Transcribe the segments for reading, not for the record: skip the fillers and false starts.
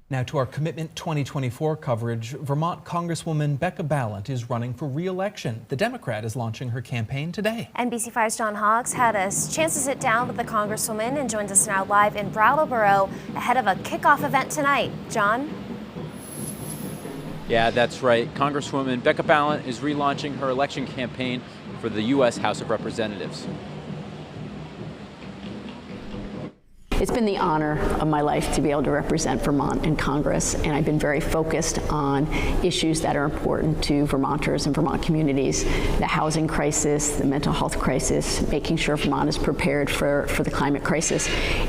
Now to our Commitment 2024 coverage. Vermont Congresswoman Becca Balint is running for re-election. The Democrat is launching her campaign today. NBC5's John Hawks had a chance to sit down with the Congresswoman and joins us now live in Brattleboro ahead of a kickoff event tonight. John? Yeah, that's right. Congresswoman Becca Balint is relaunching her election campaign for the U.S. House of Representatives. It's been the honor of my life to be able to represent Vermont in Congress, and I've been very focused on issues that are important to Vermonters and Vermont communities: the housing crisis, the mental health crisis, making sure Vermont is prepared for the climate crisis.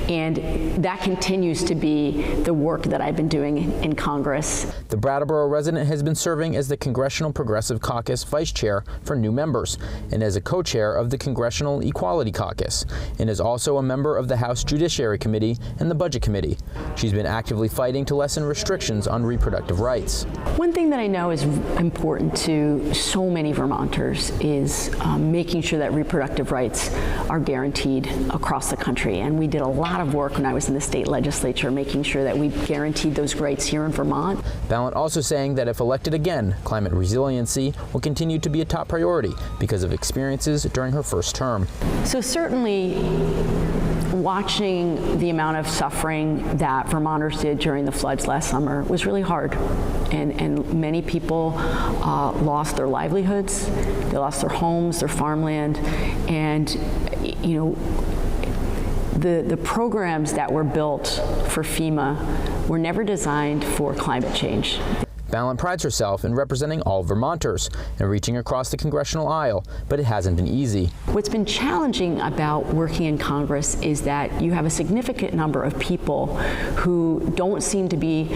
And that continues to be the work that I've been doing in Congress. The Brattleboro resident has been serving as the Congressional Progressive Caucus Vice Chair for new members and as a co-chair of the Congressional Equality Caucus, and is also a member of the House Judiciary Committee and the Budget Committee. She's been actively fighting to lessen restrictions on reproductive rights. One thing that I know is important to so many Vermonters is making sure that reproductive rights are guaranteed across the country. And we did a lot of work when I was in the state legislature, making sure that we guaranteed those rights here in Vermont. Balint also saying that if elected again, climate resiliency will continue to be a top priority because of experiences during her first term. So certainly, watching the amount of suffering that Vermonters did during the floods last summer was really hard. And many people lost their livelihoods, they lost their homes, their farmland, and you know, the programs that were built for FEMA were never designed for climate change. Balint prides herself in representing all Vermonters and reaching across the congressional aisle, but it hasn't been easy. What's been challenging about working in Congress is that you have a significant number of people who don't seem to be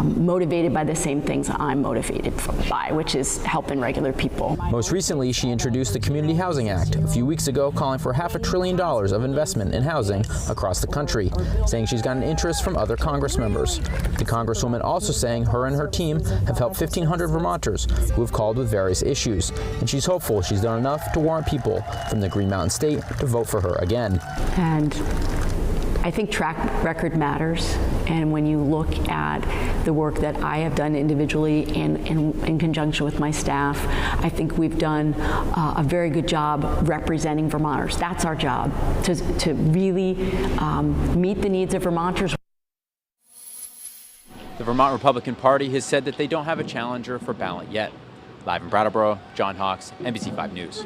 motivated by the same things I'm motivated by, which is helping regular people. Most recently, she introduced the Community Housing Act a few weeks ago, calling for $500 billion of investment in housing across the country, saying she's gotten interest from other Congress members. The Congresswoman also saying her and her team have helped 1,500 Vermonters who have called with various issues, and she's hopeful she's done enough to warrant people from the Green Mountain State to vote for her again. And I think track record matters, and when you look at the work that I have done individually and in conjunction with my staff, I think we've done a very good job representing Vermonters. That's our job, to really meet the needs of Vermonters. The Vermont Republican Party has said that they don't have a challenger for Balint yet. Live in Brattleboro, John Hawks, NBC5 News.